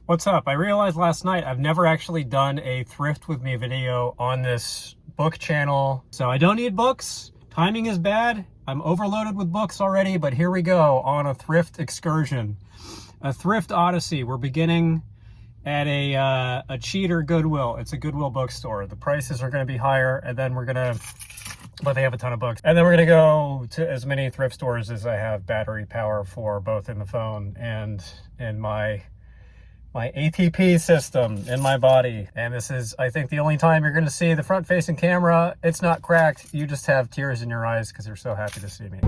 What's up? I realized last night I've never actually done a thrift with me video on this book channel. So I don't need books. Timing is bad. I'm overloaded with books already, but here we go on a thrift excursion. A thrift odyssey. We're beginning at a cheater Goodwill. It's a Goodwill bookstore. The prices are going to be higher, and then we're going to, but they have a ton of books. And then we're going to go to as many thrift stores as I have battery power for, both in the phone and in my ATP system in my body. And this is, I think, the only time you're going to see the front-facing camera. It's not cracked. You just have tears in your eyes because you're so happy to see me.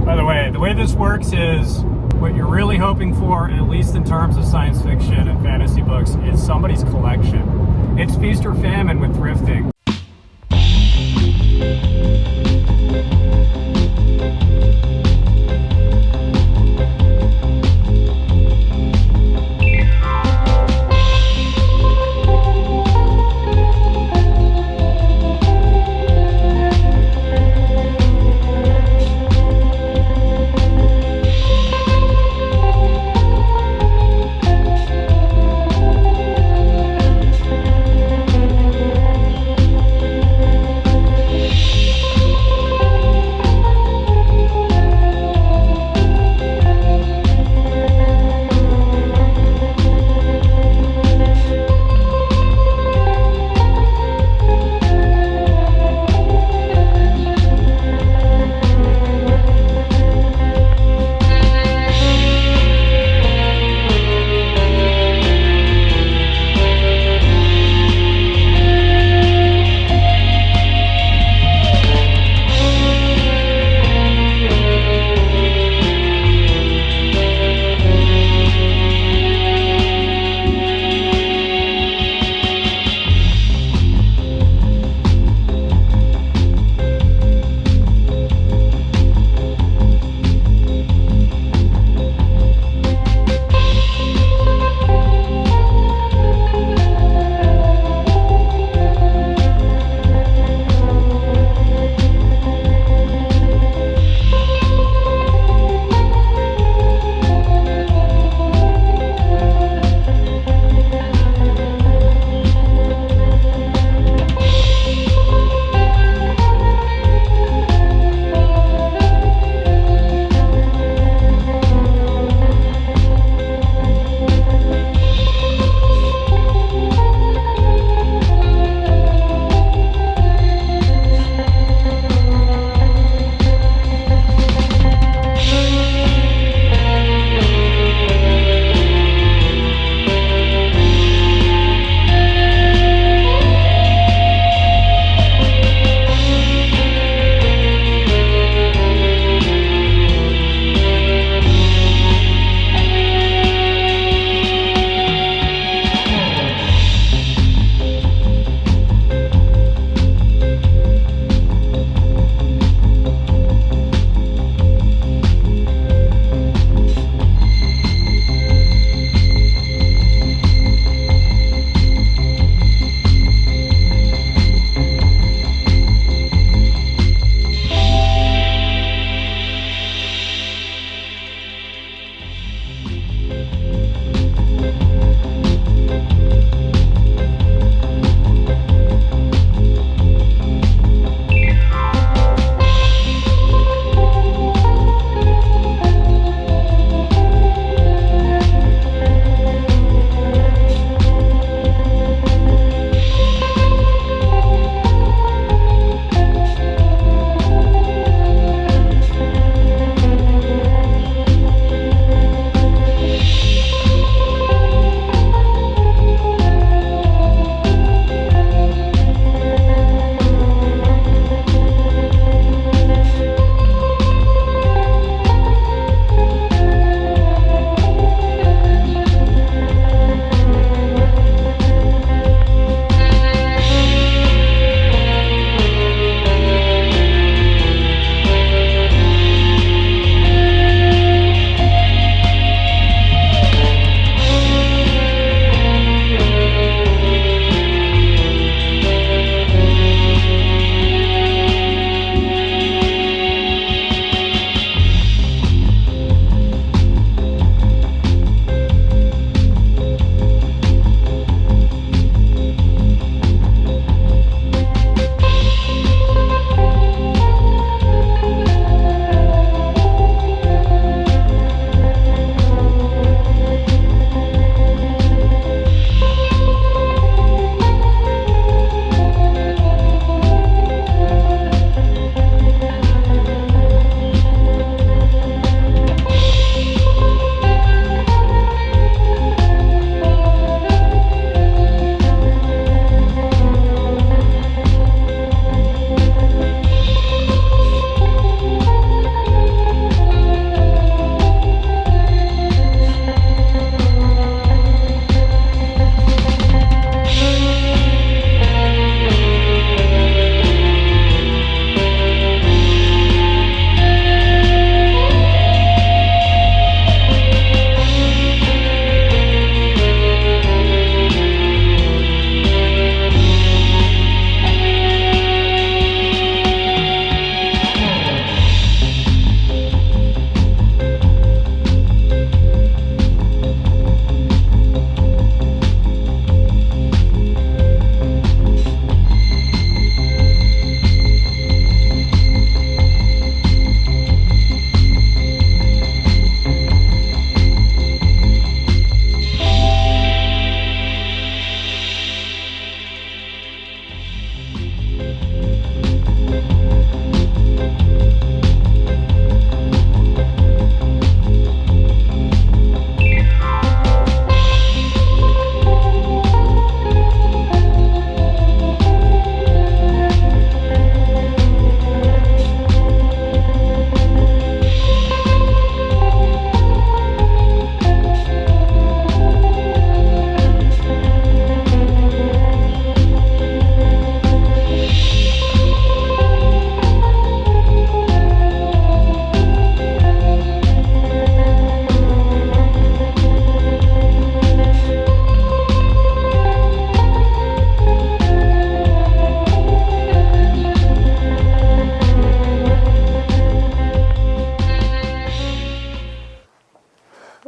By the way this works is what you're really hoping for, at least in terms of science fiction and fantasy books, is somebody's collection. It's feast or famine with thrifting.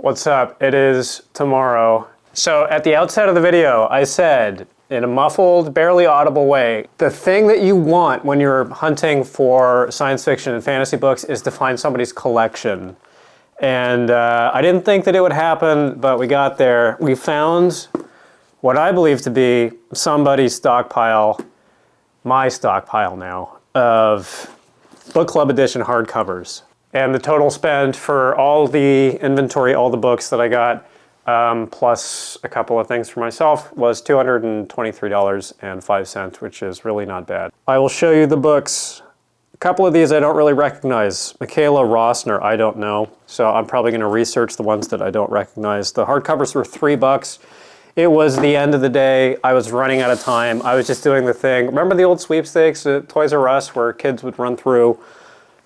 What's up? It is tomorrow. So at the outset of the video, I said, in a muffled, barely audible way, the thing that you want when you're hunting for science fiction and fantasy books is to find somebody's collection. And I didn't think that it would happen, but we got there. We found what I believe to be somebody's stockpile, my stockpile now, of book club edition hardcovers. And the total spend for all the inventory, all the books that I got, plus a couple of things for myself, was $223.05, which is really not bad. I will show you the books. A couple of these I don't really recognize. Michaela Rossner, I don't know. So I'm probably going to research the ones that I don't recognize. The hardcovers were $3. It was the end of the day. I was running out of time. I was just doing the thing. Remember the old sweepstakes at Toys R Us where kids would run through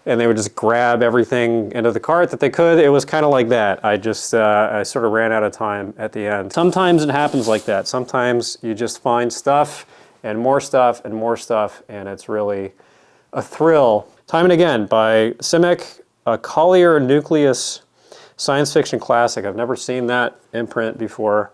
and they would just grab everything into the cart that they could? It was kind of like that. I sort of ran out of time at the end. Sometimes it happens like that. Sometimes you just find stuff and more stuff and more stuff, and it's really a thrill. Time and Again by Simic, a Collier Nucleus science fiction classic. I've never seen that imprint before.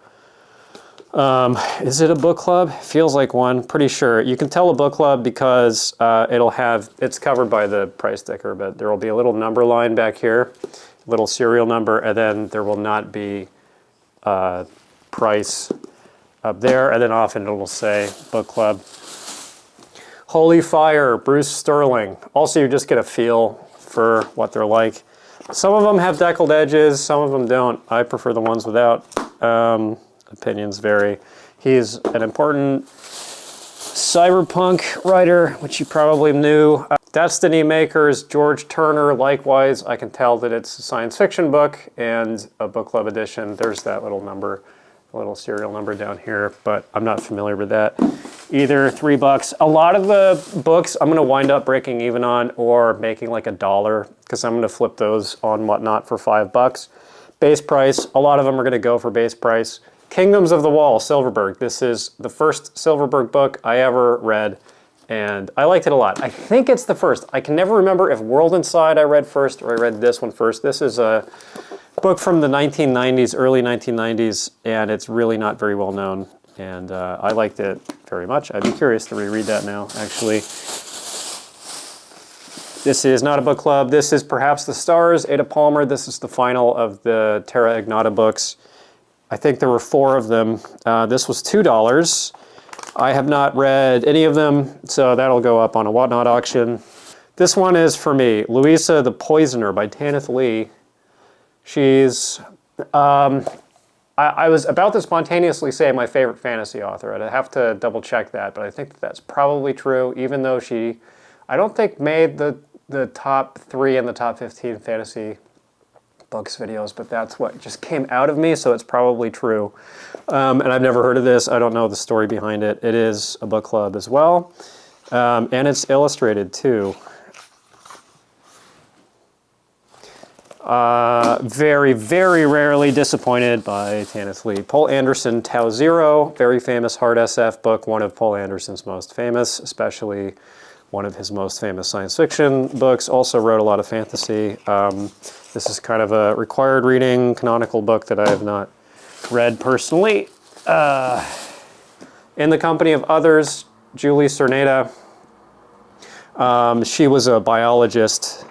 Is it a book club? Feels like one, pretty sure. You can tell a book club because it's covered by the price sticker, but there will be a little number line back here, little serial number, and then there will not be price up there, and then often it will say book club. Holy Fire, Bruce Sterling. Also, you just get a feel for what they're like. Some of them have deckled edges, some of them don't. I prefer the ones without. Opinions vary. He's an important cyberpunk writer, which you probably knew. Destiny Makers, George Turner, likewise. I can tell that it's a science fiction book and a book club edition. There's that little number, a little serial number down here, but I'm not familiar with that either. $3. A lot of the books I'm going to wind up breaking even on or making like $1 because I'm going to flip those on Whatnot for $5. Base price, a lot of them are going to go for base price. Kingdoms of the Wall, Silverberg. This is the first Silverberg book I ever read, and I liked it a lot. I think it's the first. I can never remember if World Inside I read first or I read this one first. This is a book from the 1990s, early 1990s, and it's really not very well known, and I liked it very much. I'd be curious to reread that now, actually. This is not a book club. This is Perhaps the Stars, Ada Palmer. This is the final of the Terra Ignota books. I think there were 4 of them. This was $2. I have not read any of them, so that'll go up on a Whatnot auction. This one is for me, Louisa the Poisoner by Tanith Lee. She's, I was about to spontaneously say my favorite fantasy author. I'd have to double check that, but I think that's probably true, even though she, I don't think made the top 3 and the top 15 fantasy books videos, but that's what just came out of me, so it's probably true. And I've never heard of this. I don't know the story behind it. It is a book club as well, and it's illustrated too. Very, very rarely disappointed by Tanith Lee. Poul Anderson, Tau Zero, very famous hard SF book, one of Poul Anderson's most famous, especially one of his most famous science fiction books. Also wrote a lot of fantasy. This is kind of a required reading, canonical book that I have not read personally. In the Company of Others, Julie Cerneda. She was a biologist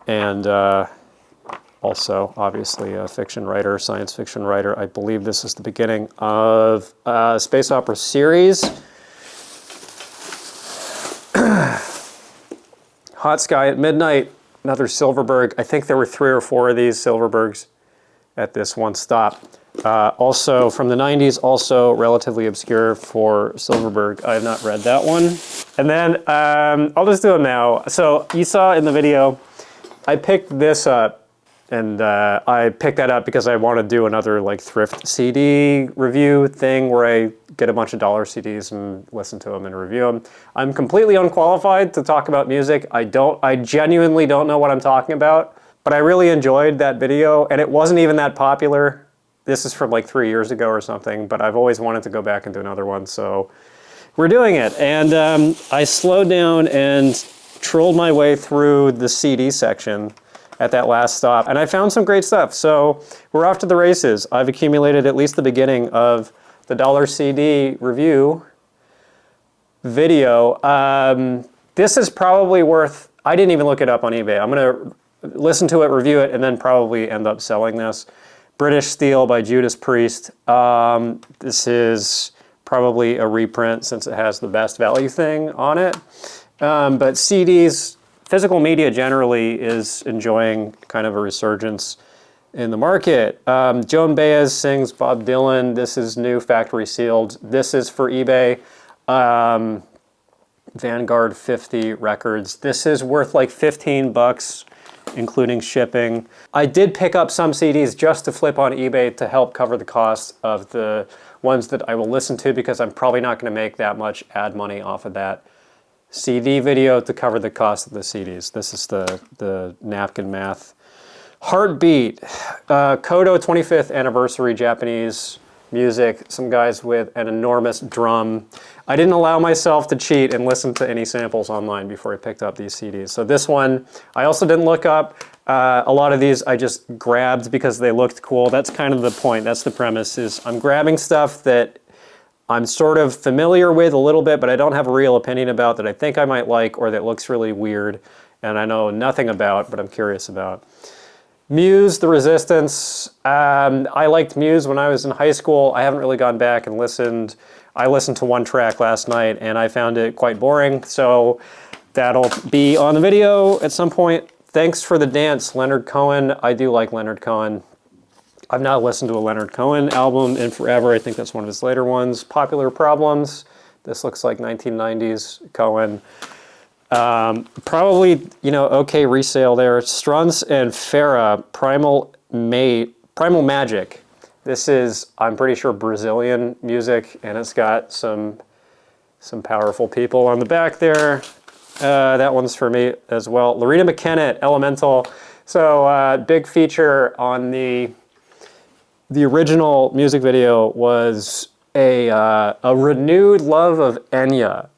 and also obviously a fiction writer, science fiction writer. I believe this is the beginning of a space opera series. Hot Sky at Midnight, another Silverberg. I think there were 3 or 4 of these Silverbergs at this one stop. Also from the 90s, also relatively obscure for Silverberg. I have not read that one. And then I'll just do them now. So you saw in the video, I picked this up, and I picked that up because I want to do another like thrift CD review thing where I get a bunch of dollar CDs and listen to them and review them. I'm completely unqualified to talk about music. I genuinely don't know what I'm talking about, but I really enjoyed that video, and it wasn't even that popular. This is from like 3 years ago or something, but I've always wanted to go back and do another one, so we're doing it. And I slowed down and trolled my way through the CD section at that last stop, and I found some great stuff. So we're off to the races. I've accumulated at least the beginning of the dollar CD review video. This is probably worth, I didn't even look it up on eBay. I'm gonna listen to it, review it, and then probably end up selling this. British Steel by Judas Priest. This is probably a reprint since it has the best value thing on it. But CDs, physical media generally is enjoying kind of a resurgence in the market. Joan Baez sings Bob Dylan. This is new, factory sealed. This is for eBay. Vanguard 50 records. This is worth like 15 bucks, including shipping. I did pick up some CDs just to flip on eBay to help cover the cost of the ones that I will listen to, because I'm probably not going to make that much ad money off of that CD video to cover the cost of the CDs. This is the napkin math. Heartbeat, Kodo 25th anniversary Japanese music. Some guys with an enormous drum. I didn't allow myself to cheat and listen to any samples online before I picked up these CDs. So this one, I also didn't look up. A lot of these I just grabbed because they looked cool. That's kind of the point. That's the premise, is I'm grabbing stuff that I'm sort of familiar with a little bit, but I don't have a real opinion about, that I think I might like, or that looks really weird and I know nothing about, but I'm curious about. Muse, The Resistance. I liked Muse when I was in high school. I haven't really gone back and listened. I listened to one track last night and I found it quite boring, so that'll be on the video at some point. Thanks for the Dance, Leonard Cohen. I do like Leonard Cohen. I've not listened to a Leonard Cohen album in forever. I think that's one of his later ones. Popular Problems. This looks like 1990s Cohen. Probably, you know, okay resale there. Struns and Farah, Primal Magic. This is, I'm pretty sure, Brazilian music, and it's got some powerful people on the back there. That one's for me as well. Lorena McKennitt, Elemental. So big feature on the original music video was a renewed love of Enya.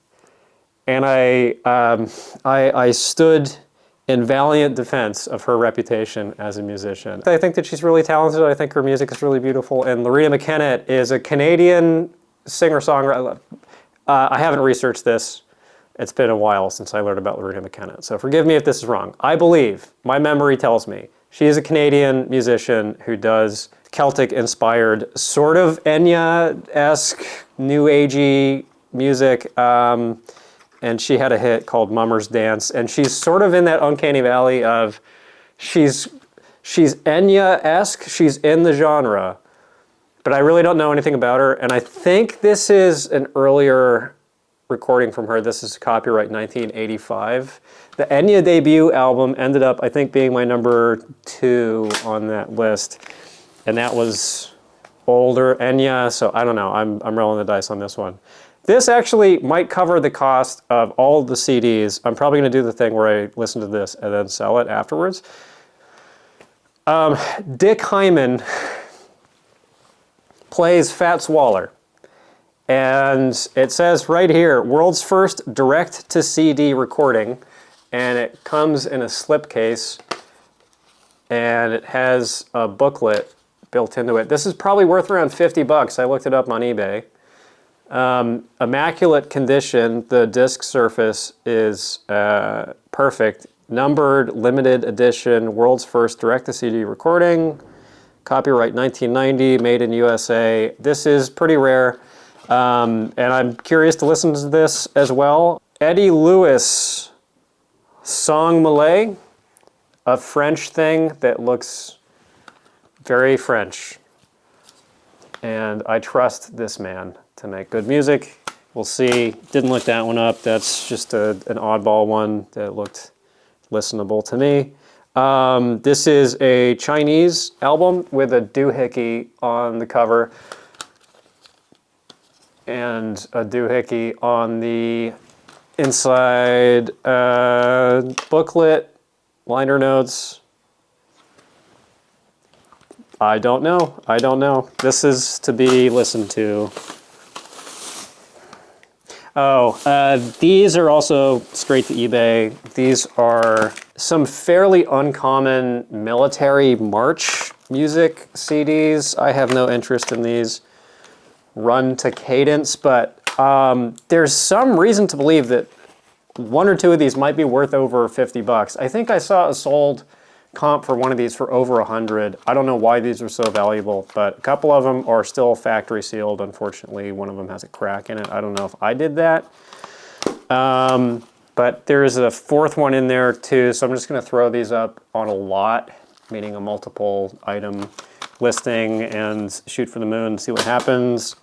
And I stood in valiant defense of her reputation as a musician. I think that she's really talented. I think her music is really beautiful. And Lorena McKennitt is a Canadian singer-songwriter. I haven't researched this. It's been a while since I learned about Lorena McKennitt, so forgive me if this is wrong. I believe, my memory tells me, she is a Canadian musician who does Celtic-inspired, sort of Enya-esque, new agey music. And she had a hit called Mummer's Dance, and she's sort of in that uncanny valley of, she's Enya-esque, she's in the genre, but I really don't know anything about her, and I think this is an earlier recording from her. This is copyright 1985. The Enya debut album ended up, I think, being my number 2 on that list, and that was older Enya, so I don't know, I'm rolling the dice on this one. This actually might cover the cost of all the CDs. I'm probably going to do the thing where I listen to this and then sell it afterwards. Dick Hyman plays Fats Waller. And it says right here, world's first direct-to-CD recording. And it comes in a slipcase. And it has a booklet built into it. This is probably worth around 50 bucks. I looked it up on eBay. Immaculate condition. The disc surface is perfect. Numbered, limited edition, world's first direct-to-CD recording. Copyright 1990, made in USA. This is pretty rare, and I'm curious to listen to this as well. Eddie Lewis, Song Malay, a French thing that looks very French. And I trust this man to make good music. We'll see. Didn't look that one up. That's just an oddball one that looked listenable to me. This is a Chinese album with a doohickey on the cover and a doohickey on the inside booklet, liner notes. I don't know. I don't know. This is to be listened to. These are also straight to eBay. These are some fairly uncommon military march music CDs. I have no interest in these. Run to cadence, but there's some reason to believe that one or two of these might be worth over 50 bucks. I think I saw a sold comp for one of these for over 100. I don't know why these are so valuable, but a couple of them are still factory sealed. Unfortunately, one of them has a crack in it. I don't know if I did that. But there's a fourth one in there too, so I'm just gonna throw these up on a lot, meaning a multiple item listing, and shoot for the moon, see what happens.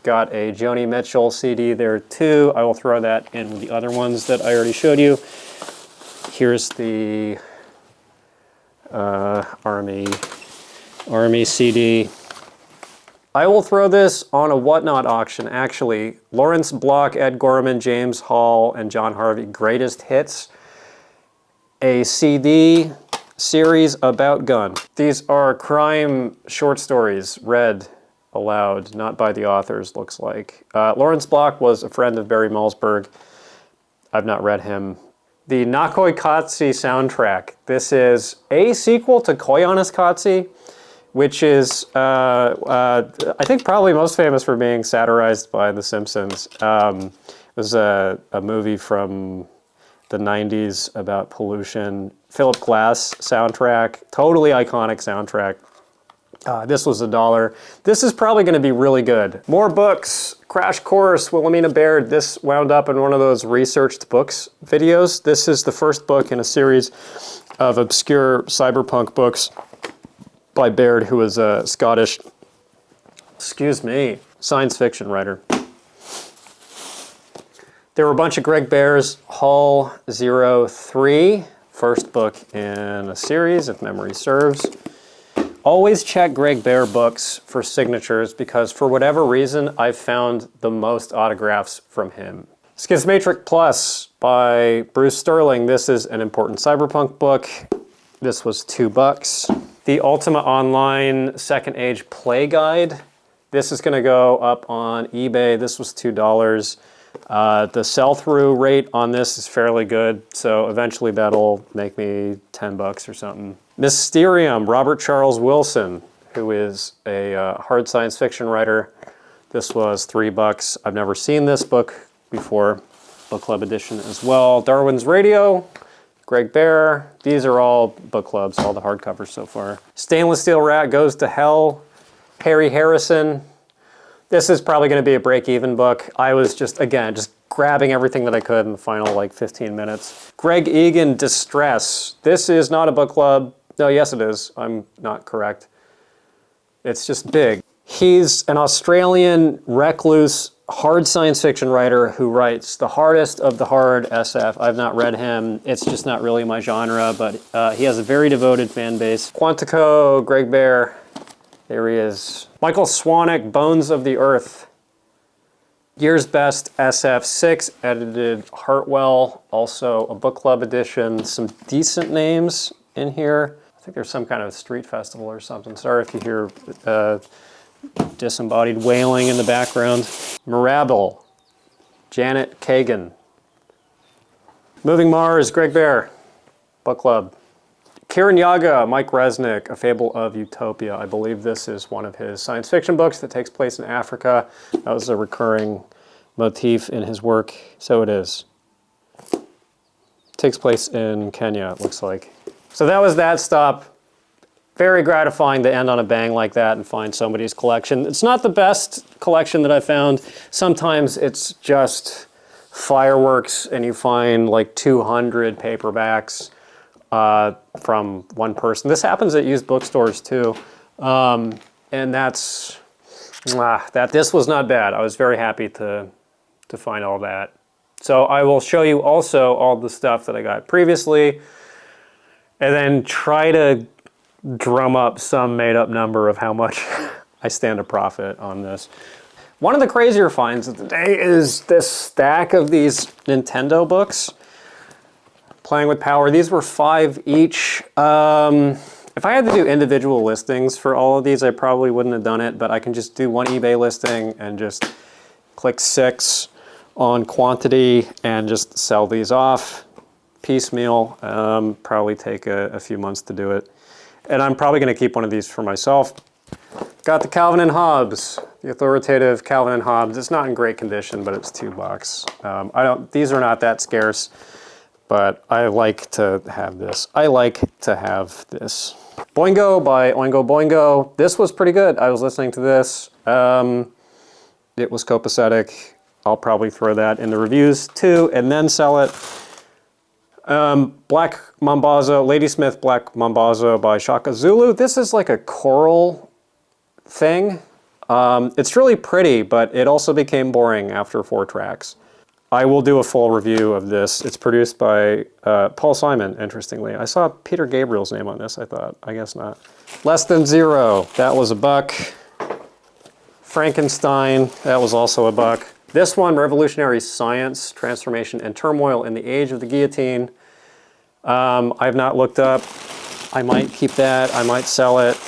Got a Joni Mitchell CD there too. I will throw that in with the other ones that I already showed you. Here's the Army CD. I will throw this on a Whatnot auction, actually. Lawrence Block, Ed Gorman, James Hall, and John Harvey, Greatest Hits. A CD series about gun. These are crime short stories, read aloud, not by the authors, looks like. Lawrence Block was a friend of Barry Malzberg. I've not read him. The Nakoi Katsi soundtrack. This is a sequel to Koyaanisqatsi, which is, I think, probably most famous for being satirized by The Simpsons. It was a movie from the 90s about pollution. Philip Glass soundtrack, totally iconic soundtrack. This was $1. This is probably going to be really good. More books. Crash Course, Wilhelmina Baird. This wound up in one of those researched books videos. This is the first book in a series of obscure cyberpunk books by Baird, who was a Scottish, science fiction writer. There were a bunch of Greg Bear's Hull 03, first book in a series, if memory serves. Always check Greg Bear books for signatures because for whatever reason, I've found the most autographs from him. Schismatrix Plus by Bruce Sterling. This is an important cyberpunk book. This was $2. The Ultima Online Second Age Play Guide. This is gonna go up on eBay. This was $2. The sell-through rate on this is fairly good, so eventually that'll make me 10 bucks or something. Mysterium, Robert Charles Wilson, who is a hard science fiction writer. This was $3. I've never seen this book before. Book club edition as well. Darwin's Radio, Greg Bear. These are all book clubs, all the hardcovers so far. Stainless Steel Rat Goes to Hell, Harry Harrison. This is probably going to be a break-even book. I was just grabbing everything that I could in the final, 15 minutes. Greg Egan, Distress. This is not a book club. No, yes it is. I'm not correct. It's just big. He's an Australian recluse hard science fiction writer who writes the hardest of the hard SF. I've not read him. It's just not really my genre, but he has a very devoted fan base. Quantico, Greg Bear. There he is. Michael Swanwick, Bones of the Earth. Year's Best SF6, edited Hartwell. Also a book club edition. Some decent names in here. I think there's some kind of street festival or something. Sorry if you hear disembodied wailing in the background. Mirabel, Janet Kagan. Moving Mars, Greg Bear, book club. Kiran Yaga, Mike Resnick, A Fable of Utopia. I believe this is one of his science fiction books that takes place in Africa. That was a recurring motif in his work, so it is. Takes place in Kenya, it looks like. So that was that stop. Very gratifying to end on a bang like that and find somebody's collection. It's not the best collection that I found. Sometimes it's just fireworks and you find 200 paperbacks from one person. This happens at used bookstores too. And this was not bad. I was very happy to find all that. So I will show you also all the stuff that I got previously and then try to drum up some made-up number of how much I stand to profit on this. One of the crazier finds of the day is this stack of these Nintendo books. Playing with Power. These were $5 each. If I had to do individual listings for all of these, I probably wouldn't have done it, but I can just do one eBay listing and just click 6. on quantity and just sell these off piecemeal. Probably take a few months to do it. And I'm probably going to keep one of these for myself. Got the Calvin and Hobbes, the authoritative Calvin and Hobbes. It's not in great condition, but it's $2. These are not that scarce, but I like to have this. I like to have this. Boingo by Oingo Boingo. This was pretty good. I was listening to this. It was copacetic. I'll probably throw that in the reviews too, and then sell it. Black Mambazo, Ladysmith Black Mambazo by Shaka Zulu. This is like a choral thing. It's really pretty, but it also became boring after 4 tracks. I will do a full review of this. It's produced by Paul Simon, interestingly. I saw Peter Gabriel's name on this, I thought. I guess not. Less Than Zero, that was $1. Frankenstein, that was also $1. This one, Revolutionary Science, Transformation and Turmoil in the Age of the Guillotine. I've not looked up. I might keep that, I might sell it.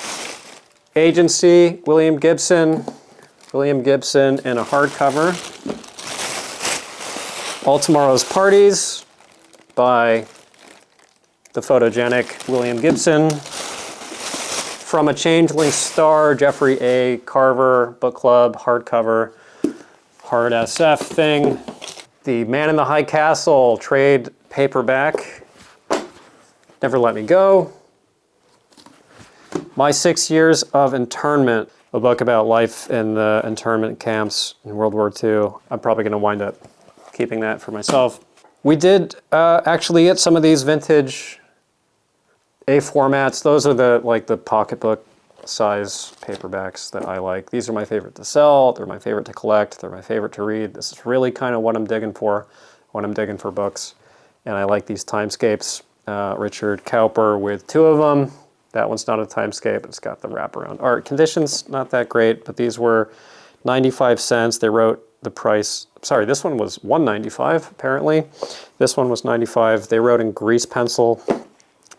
Agency, William Gibson in a hardcover. All Tomorrow's Parties by the photogenic William Gibson. From a Changeling Star, Jeffrey A. Carver, book club, hardcover, hard SF thing. The Man in the High Castle trade paperback. Never Let Me Go. My 6 Years of Internment, a book about life in the internment camps in World War II. I'm probably going to wind up keeping that for myself. We did actually get some of these vintage A formats. Those are the pocketbook size paperbacks that I like. These are my favorite to sell. They're my favorite to collect. They're my favorite to read. This is really kind of what I'm digging for when I'm digging for books. And I like these timescapes. Richard Cowper with 2 of them. That one's not a timescape. It's got the wraparound art. Conditions, not that great, but these were 95 cents. They wrote the price. Sorry, this one was $1.95 apparently. This one was 95. They wrote in grease pencil,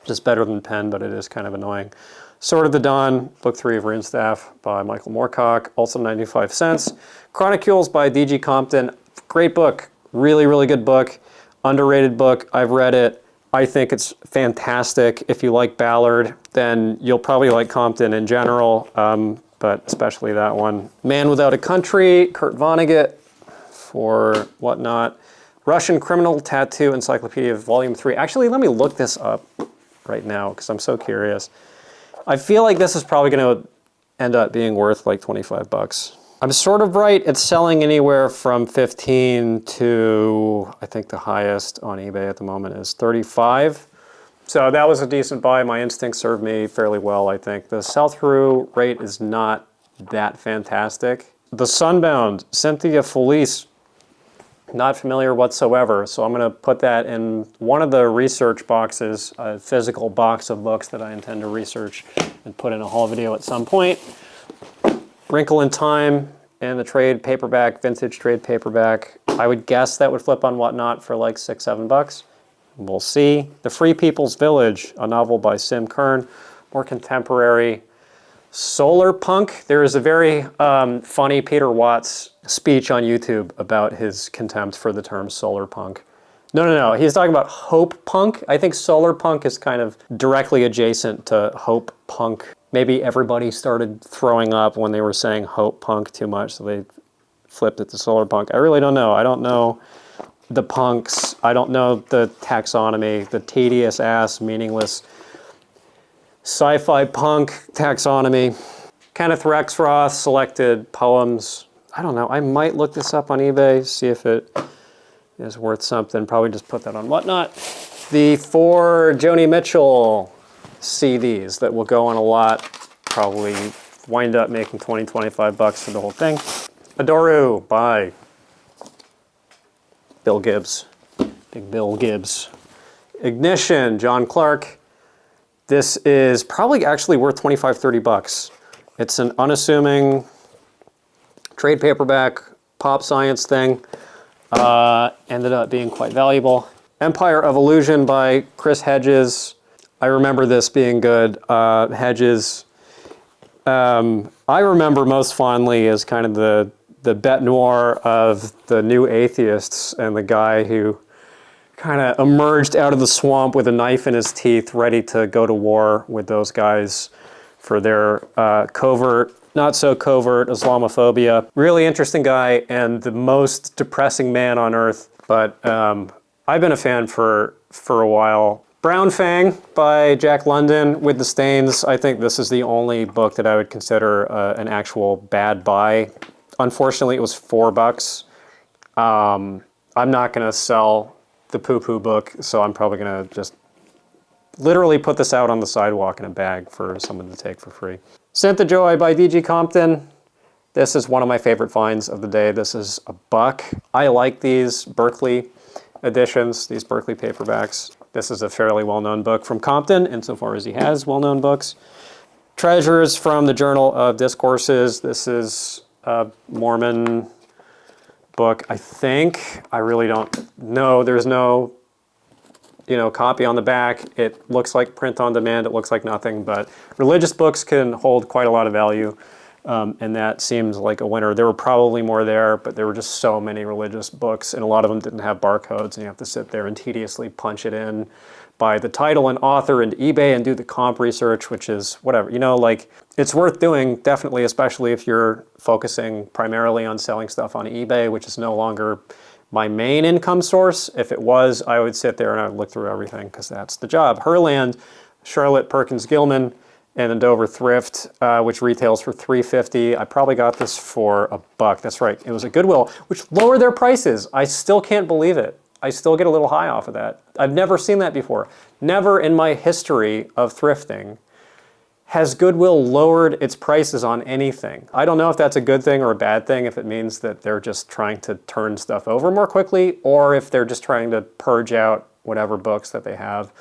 just better than pen, but it is kind of annoying. Sword of the Dawn, Book 3 of Runestaff by Michael Moorcock, also 95 cents. Chronicles by D.G. Compton, great book, really, really good book, underrated book. I've read it. I think it's fantastic. If you like Ballard, then you'll probably like Compton in general, but especially that one. Man Without a Country, Kurt Vonnegut for Whatnot. Russian Criminal Tattoo Encyclopedia, Volume 3. Actually, let me look this up right now because I'm so curious. I feel like this is probably going to end up being worth like 25 bucks. I'm sort of right. It's selling anywhere from 15 to, I think the highest on eBay at the moment is 35. So that was a decent buy. My instincts served me fairly well, I think. The sell-through rate is not that fantastic. The Sunbound, Cynthia Felice, not familiar whatsoever. So I'm going to put that in one of the research boxes, a physical box of books that I intend to research and put in a haul video at some point. Wrinkle in Time and the trade paperback, vintage trade paperback. I would guess that would flip on Whatnot for like $6, $7. We'll see. The Free People's Village, a novel by Sim Kern, more contemporary. Solar Punk. There is a very funny Peter Watts speech on YouTube about his contempt for the term solar punk. No. He's talking about hope punk. I think solar punk is kind of directly adjacent to hope punk. Maybe everybody started throwing up when they were saying hope punk too much, so they flipped it to solar punk. I really don't know. I don't know the punks. I don't know the taxonomy, the tedious ass, meaningless sci-fi punk taxonomy. Kenneth Rexroth selected poems. I don't know. I might look this up on eBay, see if it is worth something. Probably just put that on Whatnot. The 4 Joni Mitchell CDs that will go on a lot, probably wind up making 20, 25 bucks for the whole thing. Adoru by Bill Gibbs. Big Bill Gibbs. Ignition, John Clark. This is probably actually worth 25, 30 bucks. It's an unassuming trade paperback, pop science thing. Ended up being quite valuable. Empire of Illusion by Chris Hedges. I remember this being good. Hedges, I remember most fondly as kind of the bête noire of the new atheists and the guy who kind of emerged out of the swamp with a knife in his teeth, ready to go to war with those guys for their covert, not so covert Islamophobia. Really interesting guy and the most depressing man on earth. But I've been a fan for a while. Brown Fang by Jack London with the stains. I think this is the only book that I would consider an actual bad buy. Unfortunately, it was $4. I'm not gonna sell the poo-poo book, so I'm probably gonna just literally put this out on the sidewalk in a bag for someone to take for free. Scent the Joy by D.G. Compton. This is one of my favorite finds of the day. This is $1. I like these Berkeley editions, these Berkeley paperbacks. This is a fairly well-known book from Compton, insofar as he has well-known books. Treasures from the Journal of Discourses. This is a Mormon book, I think. I really don't know. There's no, copy on the back. It looks like print on demand. It looks like nothing, but religious books can hold quite a lot of value, and that seems like a winner. There were probably more there, but there were just so many religious books, and a lot of them didn't have barcodes, and you have to sit there and tediously punch it in by the title and author and eBay and do the comp research, which is whatever. It's worth doing, definitely, especially if you're focusing primarily on selling stuff on eBay, which is no longer my main income source. If it was, I would sit there and I would look through everything because that's the job. Herland, Charlotte Perkins Gilman, and the Dover Thrift, which retails for $3.50. I probably got this for $1. That's right, it was at Goodwill, which lowered their prices. I still can't believe it. I still get a little high off of that. I've never seen that before. Never in my history of thrifting has Goodwill lowered its prices on anything. I don't know if that's a good thing or a bad thing, if it means that they're just trying to turn stuff over more quickly, or if they're just trying to purge out whatever books that they have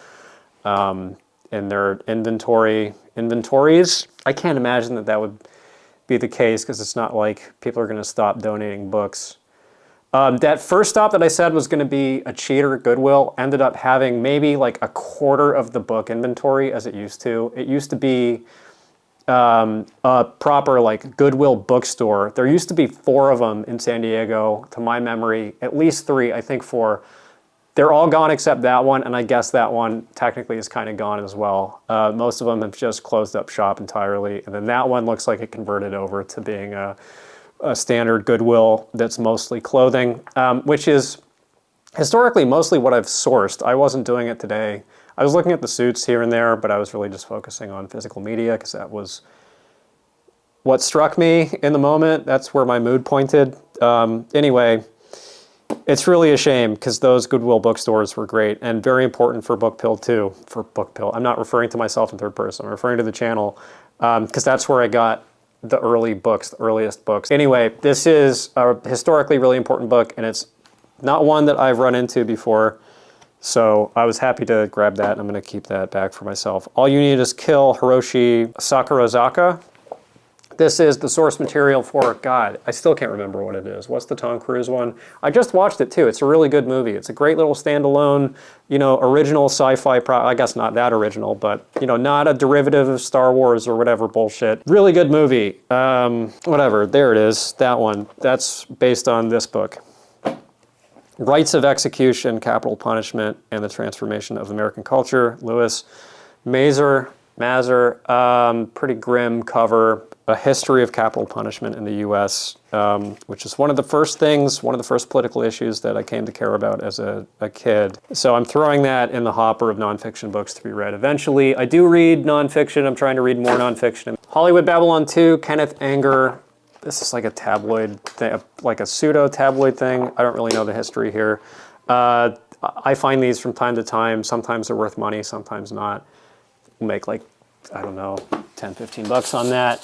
in their inventories. I can't imagine that that would be the case, because it's not like people are gonna stop donating books. That first stop that I said was gonna be a cheater at Goodwill ended up having maybe like a quarter of the book inventory as it used to. It used to be a proper like Goodwill bookstore. There used to be 4 of them in San Diego, to my memory, at least 3, I think 4. They're all gone except that one, and I guess that one technically is kind of gone as well. Most of them have just closed up shop entirely, and then that one looks like it converted over to being a standard Goodwill that's mostly clothing, which is historically mostly what I've sourced. I wasn't doing it today. I was looking at the suits here and there, but I was really just focusing on physical media because that was what struck me in the moment. That's where my mood pointed. Anyway, it's really a shame because those Goodwill bookstores were great and very important for Bookpill too. For Bookpill, I'm not referring to myself in third person. I'm referring to the channel because that's where I got the early books, the earliest books. Anyway, this is a historically really important book, and it's not one that I've run into before, so I was happy to grab that, and I'm gonna keep that back for myself. All You Need Is Kill, Hiroshi Sakurazaka. This is the source material for, God, I still can't remember what it is. What's the Tom Cruise one? I just watched it too. It's a really good movie. It's a great little standalone, original sci-fi, I guess not that original, but, not a derivative of Star Wars or whatever bullshit. Really good movie. Whatever, there it is, that one. That's based on this book. Rites of Execution, Capital Punishment, and the Transformation of American Culture. Louis Mazer, pretty grim cover. A history of capital punishment in the US, which is one of the first political issues that I came to care about as a kid. So I'm throwing that in the hopper of nonfiction books to be read eventually. I do read nonfiction. I'm trying to read more nonfiction. Hollywood Babylon 2, Kenneth Anger. This is like a tabloid thing, like a pseudo-tabloid thing. I don't really know the history here. I find these from time to time. Sometimes they're worth money, sometimes not. We'll make like, I don't know, 10, 15 bucks on that.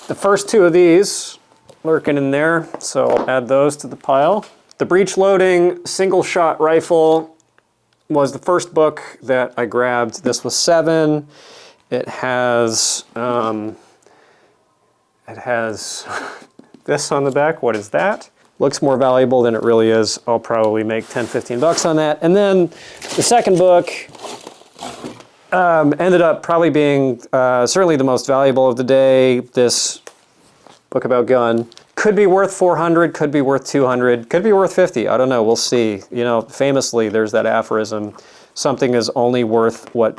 The first 2 of these lurking in there, so I'll add those to the pile. The Breech Loading Single Shot Rifle was the first book that I grabbed. This was 7. It has this on the back. What is that? Looks more valuable than it really is. I'll probably make 10, 15 bucks on that. And then the second book ended up probably being certainly the most valuable of the day. This book about gun Could be worth 400, could be worth 200, could be worth 50. I don't know, we'll see. You know, famously, there's that aphorism, something is only worth what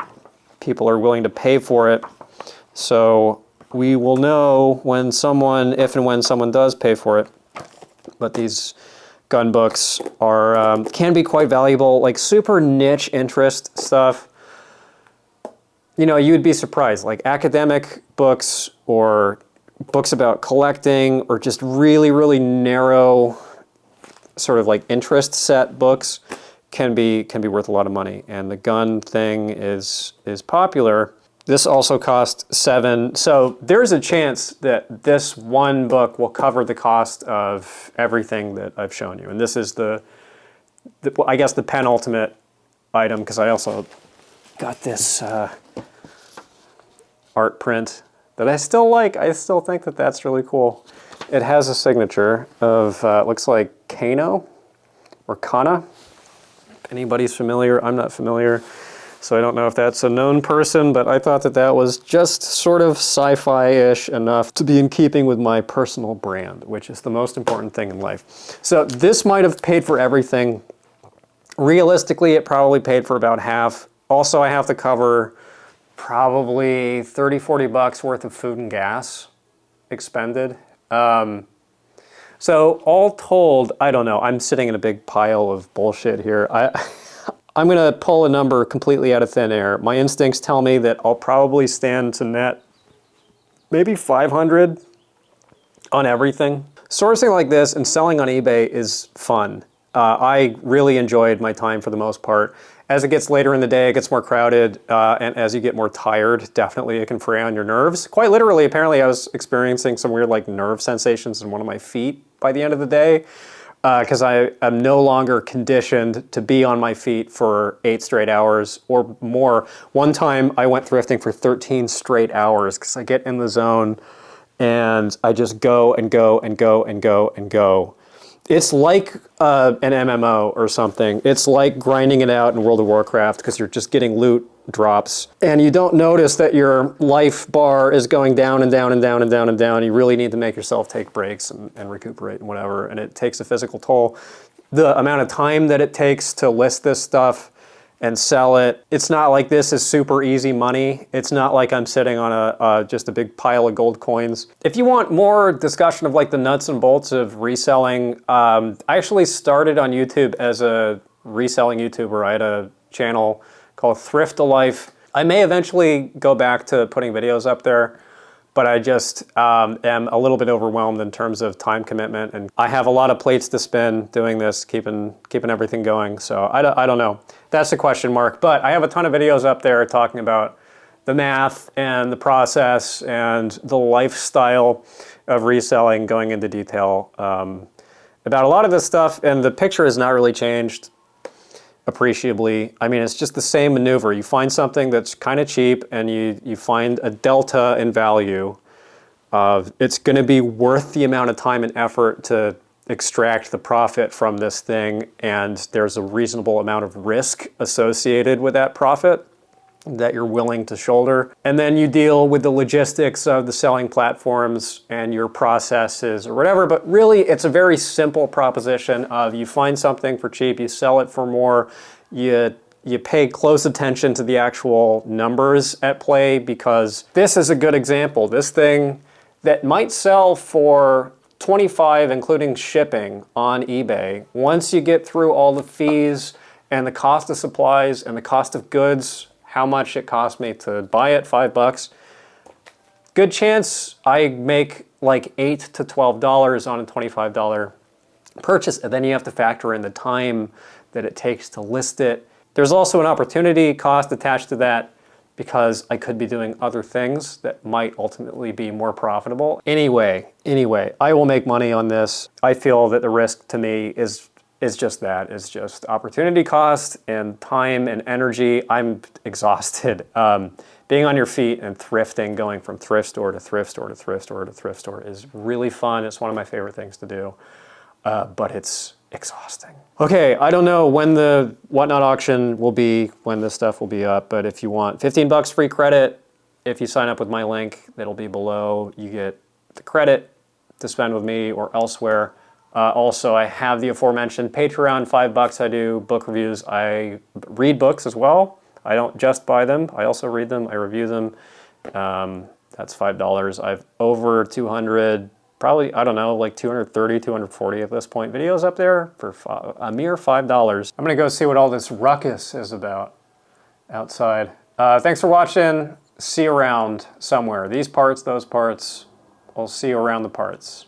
people are willing to pay for it. So we will know when someone, if and when someone does pay for it. But these gun books are can be quite valuable, like super niche interest stuff. You know, you'd be surprised, like academic books or books about collecting or just really, really narrow sort of like interest set books can be worth a lot of money. And the gun thing is popular. This also cost $7. So there's a chance that this one book will cover the cost of everything that I've shown you. And this is the I guess the penultimate item, because I also got this art print that I still like. I still think that that's really cool. It has a signature of, looks like Kano or Kana. If anybody's familiar, I'm not familiar. So I don't know if that's a known person, but I thought that that was just sort of sci-fi-ish enough to be in keeping with my personal brand, which is the most important thing in life. So this might have paid for everything. Realistically, it probably paid for about half. Also, I have to cover probably 30, 40 bucks worth of food and gas expended. So all told, I don't know, I'm sitting in a big pile of bullshit here. I'm gonna pull a number completely out of thin air. My instincts tell me that I'll probably stand to net maybe 500 on everything. Sourcing like this and selling on eBay is fun. I really enjoyed my time for the most part. As it gets later in the day, it gets more crowded, and as you get more tired, definitely it can fray on your nerves. Quite literally, apparently I was experiencing some weird like nerve sensations in one of my feet by the end of the day, because I am no longer conditioned to be on my feet for 8 straight hours or more. One time I went thrifting for 13 straight hours because I get in the zone and I just go and go and go and go and go. It's like an MMO or something. It's like grinding it out in World of Warcraft because you're just getting loot drops and you don't notice that your life bar is going down and down and down and down and down. You really need to make yourself take breaks and recuperate and whatever, and it takes a physical toll. The amount of time that it takes to list this stuff and sell it, it's not like this is super easy money. It's not like I'm sitting on just a big pile of gold coins. If you want more discussion of like the nuts and bolts of reselling, I actually started on YouTube as a reselling YouTuber. I had a channel called Thrift a Life. I may eventually go back to putting videos up there, but I just am a little bit overwhelmed in terms of time commitment, and I have a lot of plates to spin doing this, keeping everything going. So I don't know. That's a question mark, but I have a ton of videos up there talking about the math and the process and the lifestyle of reselling, going into detail about a lot of this stuff, and the picture has not really changed appreciably. I mean, it's just the same maneuver. You find something that's kind of cheap and you find a delta in value of it's going to be worth the amount of time and effort to extract the profit from this thing, and there's a reasonable amount of risk associated with that profit that you're willing to shoulder. And then you deal with the logistics of the selling platforms and your processes or whatever, but really it's a very simple proposition of you find something for cheap, you sell it for more, you pay close attention to the actual numbers at play, because this is a good example. This thing that might sell for $25, including shipping, on eBay, once you get through all the fees and the cost of supplies and the cost of goods, how much it cost me to buy it, $5, good chance I make like $8 to $12 on a $25 purchase, and then you have to factor in the time that it takes to list it. There's also an opportunity cost attached to that, because I could be doing other things that might ultimately be more profitable. Anyway, I will make money on this. I feel that the risk to me is just that. It's just opportunity cost and time and energy. I'm exhausted. Being on your feet and thrifting, going from thrift store to thrift store to thrift store to thrift store is really fun. It's one of my favorite things to do, but it's exhausting. Okay, I don't know when the Whatnot auction will be, when this stuff will be up, but if you want 15 bucks free credit, if you sign up with my link, that'll be below. You get the credit, to spend with me or elsewhere. Also, I have the aforementioned Patreon, $5. I do book reviews. I read books as well. I don't just buy them. I also read them. I review them. That's $5. I've over 200, probably, I don't know, like 230, 240 at this point, videos up there for a mere $5. I'm gonna go see what all this ruckus is about outside. Thanks for watching. See you around somewhere. These parts, those parts. I'll see you around the parts.